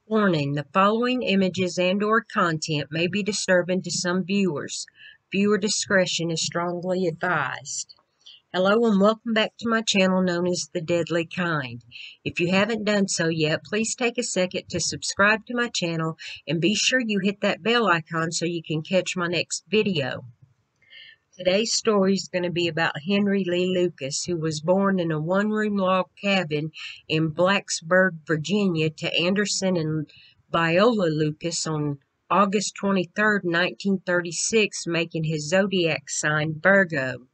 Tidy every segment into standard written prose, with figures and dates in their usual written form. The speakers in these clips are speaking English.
Warning: the following images and/or content may be disturbing to some viewers. Viewer discretion is strongly advised. Hello and welcome back to my channel known as The Deadly Kind. If you haven't done so yet, please take a second to subscribe to my channel and be sure you hit that bell icon so you can catch my next video. Today's story is going to be about Henry Lee Lucas, who was born in a one-room log cabin in Blacksburg, Virginia, to Anderson and Viola Lucas on August 23, 1936, making his zodiac sign Virgo.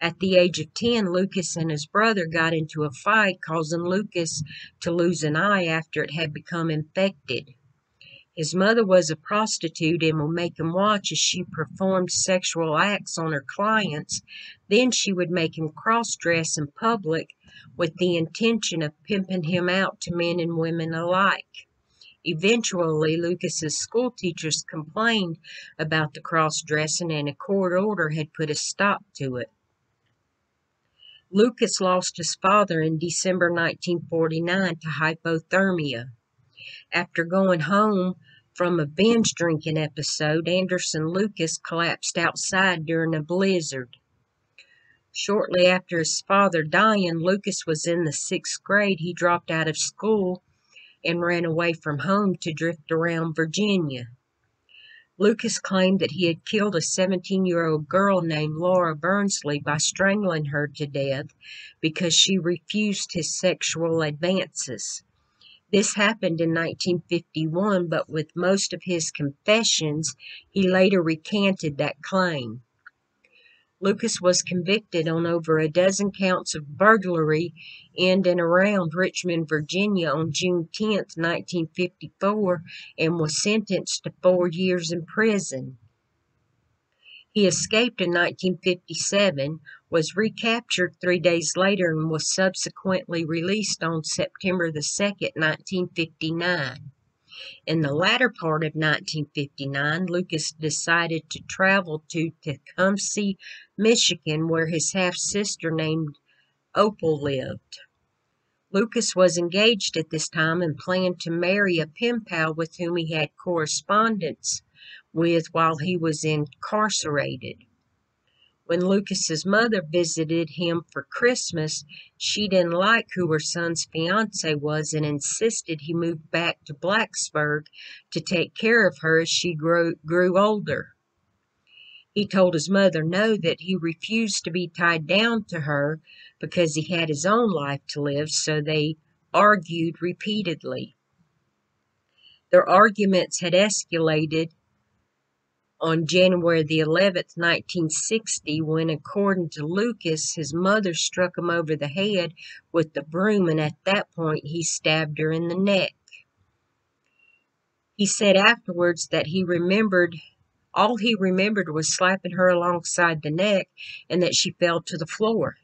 At the age of 10, Lucas and his brother got into a fight, causing Lucas to lose an eye after it had become infected. His mother was a prostitute and would make him watch as she performed sexual acts on her clients. Then she would make him cross-dress in public with the intention of pimping him out to men and women alike. Eventually, Lucas's school teachers complained about the cross-dressing and a court order had put a stop to it. Lucas lost his father in December 1949 to hypothermia. After going home from a binge drinking episode, Anderson Lucas collapsed outside during a blizzard. Shortly after his father dying, Lucas was in the 6th grade. He dropped out of school and ran away from home to drift around Virginia. Lucas claimed that he had killed a 17-year-old girl named Laura Burnsley by strangling her to death because she refused his sexual advances. This happened in 1951, but with most of his confessions, he later recanted that claim. Lucas was convicted on over a dozen counts of burglary in and around Richmond, Virginia on June 10, 1954, and was sentenced to 4 years in prison. He escaped in 1957, was recaptured 3 days later, and was subsequently released on September 2, 1959. In the latter part of 1959, Lucas decided to travel to Tecumseh, Michigan, where his half-sister named Opal lived. Lucas was engaged at this time and planned to marry a pen pal with whom he had correspondence with while he was incarcerated. When Lucas's mother visited him for Christmas, she didn't like who her son's fiancé was and insisted he move back to Blacksburg to take care of her as she grew older. He told his mother no, that he refused to be tied down to her because he had his own life to live, so they argued repeatedly. Their arguments had escalated on January the 11th, 1960, when, according to Lucas, his mother struck him over the head with the broom, and at that point he stabbed her in the neck. He said afterwards that all he remembered was slapping her alongside the neck and that she fell to the floor.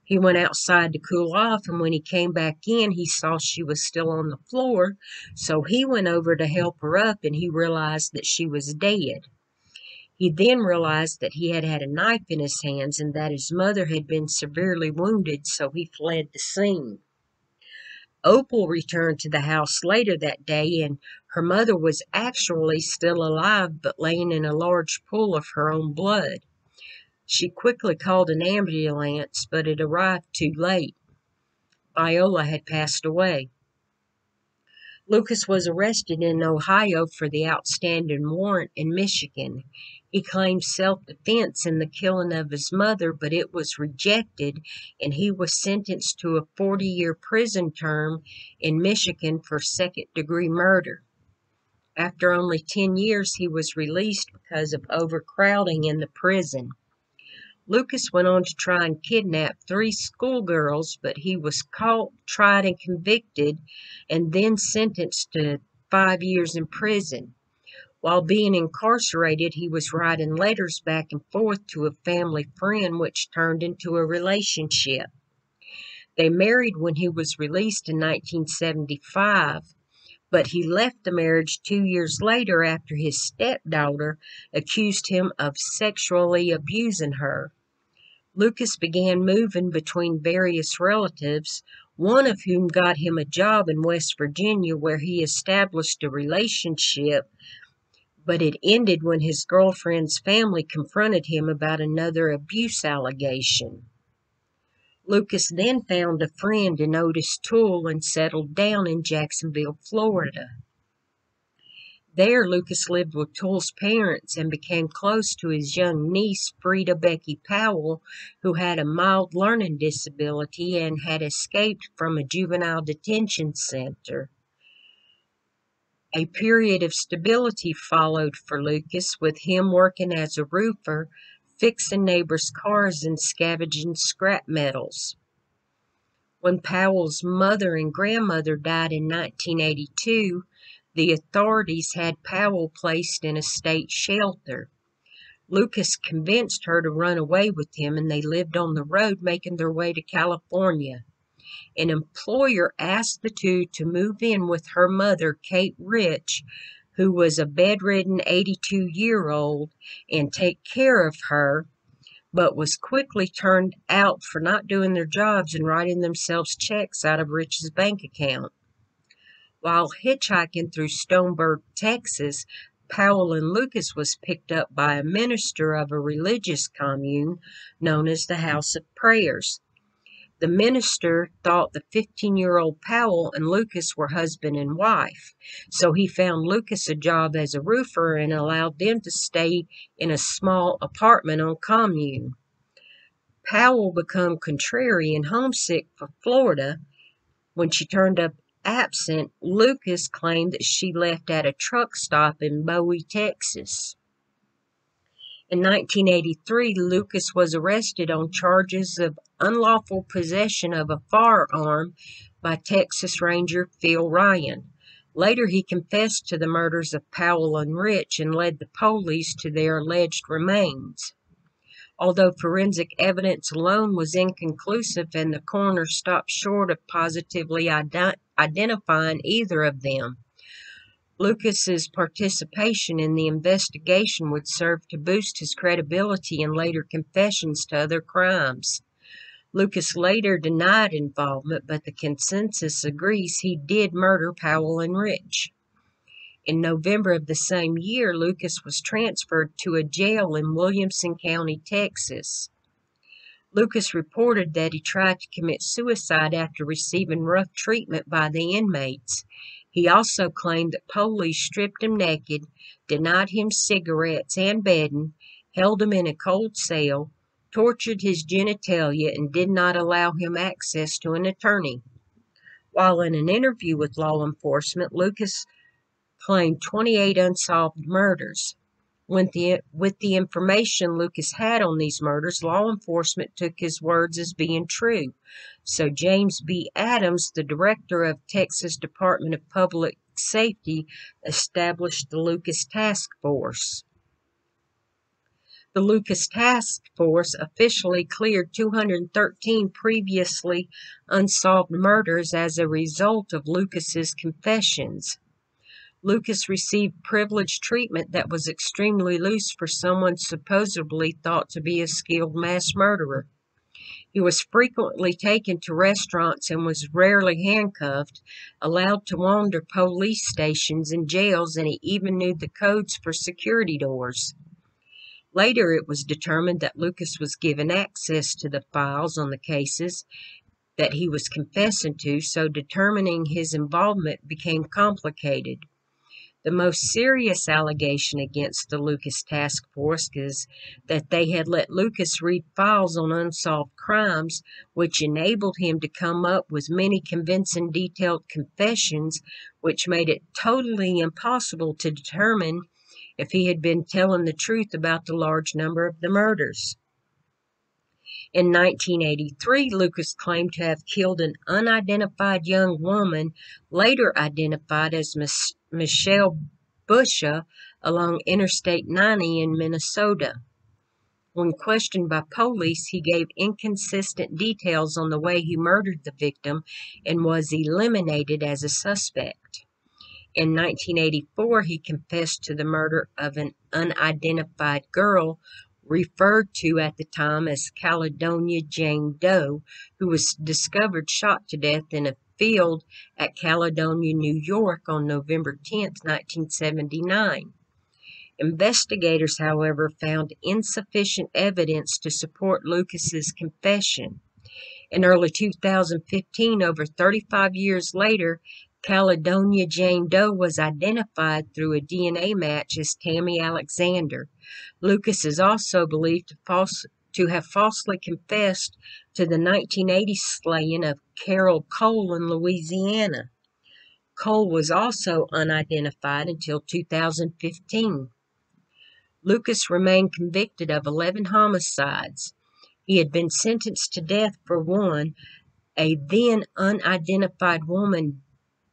He went outside to cool off, and when he came back in, he saw she was still on the floor, so he went over to help her up, and he realized that she was dead. He then realized that he had had a knife in his hands and that his mother had been severely wounded, so he fled the scene. Opal returned to the house later that day, and her mother was actually still alive but laying in a large pool of her own blood. She quickly called an ambulance, but it arrived too late. Viola had passed away. Lucas was arrested in Ohio for the outstanding warrant in Michigan. He claimed self-defense in the killing of his mother, but it was rejected, and he was sentenced to a 40-year prison term in Michigan for second-degree murder. After only 10 years, he was released because of overcrowding in the prison. Lucas went on to try and kidnap 3 schoolgirls, but he was caught, tried, and convicted, and then sentenced to 5 years in prison. While being incarcerated, he was writing letters back and forth to a family friend, which turned into a relationship. They married when he was released in 1975, but he left the marriage 2 years later after his stepdaughter accused him of sexually abusing her. Lucas began moving between various relatives, one of whom got him a job in West Virginia where he established a relationship, but it ended when his girlfriend's family confronted him about another abuse allegation. Lucas then found a friend in Otis Toole and settled down in Jacksonville, Florida. There, Lucas lived with Toole's parents and became close to his young niece, Frida Becky Powell, who had a mild learning disability and had escaped from a juvenile detention center. A period of stability followed for Lucas, with him working as a roofer, fixing neighbors' cars, and scavenging scrap metals. When Powell's mother and grandmother died in 1982, the authorities had Powell placed in a state shelter. Lucas convinced her to run away with him, and they lived on the road, making their way to California. An employer asked the two to move in with her mother, Kate Rich, who was a bedridden 82-year-old, and take care of her, but was quickly turned out for not doing their jobs and writing themselves checks out of Rich's bank account. While hitchhiking through Stoneburg, Texas, Powell and Lucas was picked up by a minister of a religious commune known as the House of Prayers. The minister thought the 15-year-old Powell and Lucas were husband and wife, so he found Lucas a job as a roofer and allowed them to stay in a small apartment on commune. Powell became contrary and homesick for Florida. When she turned up absent, Lucas claimed that she left at a truck stop in Bowie, Texas. In 1983, Lucas was arrested on charges of unlawful possession of a firearm by Texas Ranger Phil Ryan. Later, he confessed to the murders of Powell and Rich and led the police to their alleged remains. Although forensic evidence alone was inconclusive and the coroner stopped short of positively identifying either of them, Lucas's participation in the investigation would serve to boost his credibility in later confessions to other crimes. Lucas later denied involvement, but the consensus agrees he did murder Powell and Rich. In November of the same year, Lucas was transferred to a jail in Williamson County, Texas. Lucas reported that he tried to commit suicide after receiving rough treatment by the inmates. He also claimed that police stripped him naked, denied him cigarettes and bedding, held him in a cold cell, tortured his genitalia, and did not allow him access to an attorney. While in an interview with law enforcement, Lucas claimed 28 unsolved murders. With the information Lucas had on these murders, law enforcement took his words as being true. So James B. Adams, the director of Texas Department of Public Safety, established the Lucas Task Force. The Lucas Task Force officially cleared 213 previously unsolved murders as a result of Lucas's confessions. Lucas received privileged treatment that was extremely loose for someone supposedly thought to be a skilled mass murderer. He was frequently taken to restaurants and was rarely handcuffed, allowed to wander police stations and jails, and he even knew the codes for security doors. Later, it was determined that Lucas was given access to the files on the cases that he was confessing to, so determining his involvement became complicated. The most serious allegation against the Lucas Task Force is that they had let Lucas read files on unsolved crimes, which enabled him to come up with many convincing detailed confessions, which made it totally impossible to determine if he had been telling the truth about the large number of the murders. In 1983, Lucas claimed to have killed an unidentified young woman, later identified as Michelle Busha, along Interstate 90 in Minnesota. When questioned by police, he gave inconsistent details on the way he murdered the victim and was eliminated as a suspect. In 1984, he confessed to the murder of an unidentified girl, referred to at the time as Caledonia Jane Doe, who was discovered shot to death in a field at Caledonia, New York on November 10, 1979. Investigators, however, found insufficient evidence to support Lucas's confession. In early 2015, over 35 years later, Caledonia Jane Doe was identified through a DNA match as Tammy Alexander. Lucas is also believed to have falsely confessed to the 1980 slaying of Carol Cole in Louisiana. Cole was also unidentified until 2015. Lucas remained convicted of 11 homicides. He had been sentenced to death for one, a then unidentified woman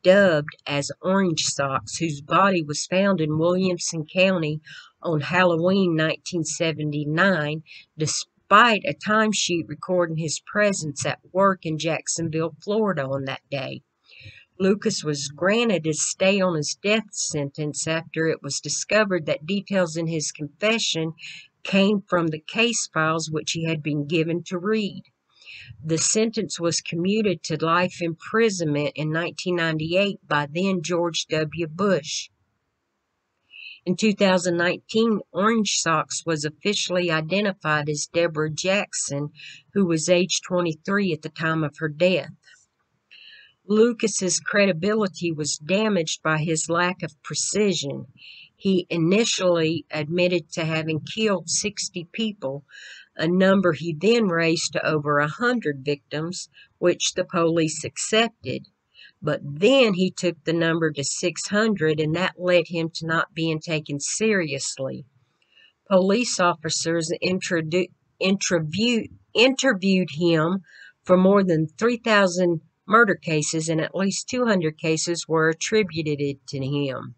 dubbed as Orange Socks, whose body was found in Williamson County on Halloween 1979, despite a timesheet recording his presence at work in Jacksonville, Florida on that day. Lucas was granted a stay on his death sentence after it was discovered that details in his confession came from the case files which he had been given to read. The sentence was commuted to life imprisonment in 1998 by then George W. Bush. In 2019, Orange Socks was officially identified as Deborah Jackson, who was age 23 at the time of her death. Lucas's credibility was damaged by his lack of precision. He initially admitted to having killed 60 people, a number he then raised to over 100 victims, which the police accepted. But then he took the number to 600, and that led him to not being taken seriously. Police officers interviewed him for more than 3,000 murder cases, and at least 200 cases were attributed to him.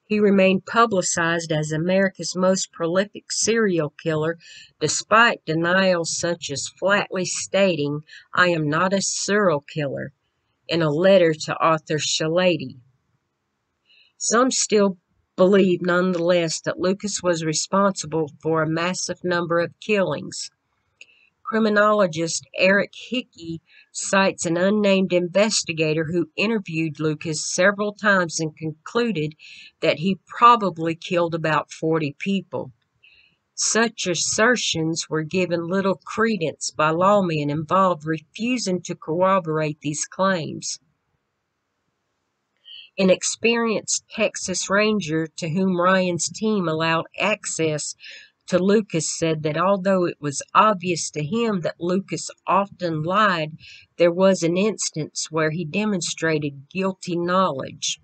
He remained publicized as America's most prolific serial killer, despite denials such as flatly stating, "I am not a serial killer," in a letter to Arthur Shalady. Some still believe, nonetheless, that Lucas was responsible for a massive number of killings. Criminologist Eric Hickey cites an unnamed investigator who interviewed Lucas several times and concluded that he probably killed about 40 people. Such assertions were given little credence by lawmen involved, refusing to corroborate these claims. An experienced Texas Ranger to whom Ryan's team allowed access to Lucas said that although it was obvious to him that Lucas often lied, there was an instance where he demonstrated guilty knowledge.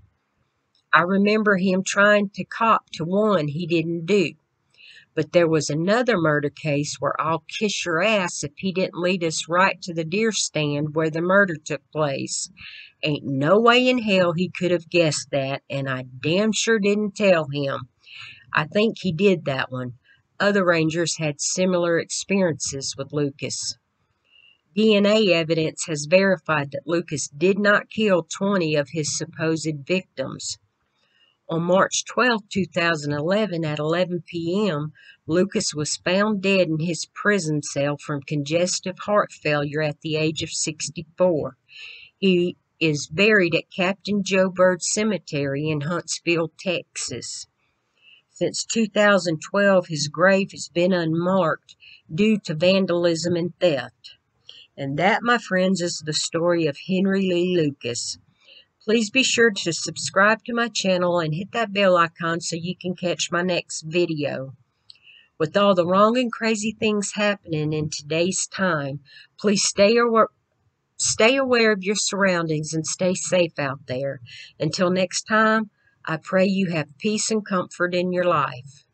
"I remember him trying to cop to one he didn't do. But there was another murder case where I'll kiss your ass if he didn't lead us right to the deer stand where the murder took place. Ain't no way in hell he could have guessed that, and I damn sure didn't tell him. I think he did that one." Other rangers had similar experiences with Lucas. DNA evidence has verified that Lucas did not kill 20 of his supposed victims. On March 12, 2011, at 11 p.m., Lucas was found dead in his prison cell from congestive heart failure at the age of 64. He is buried at Captain Joe Bird Cemetery in Huntsville, Texas. Since 2012, his grave has been unmarked due to vandalism and theft. And that, my friends, is the story of Henry Lee Lucas. Please be sure to subscribe to my channel and hit that bell icon so you can catch my next video. With all the wrong and crazy things happening in today's time, please stay aware of your surroundings and stay safe out there. Until next time, I pray you have peace and comfort in your life.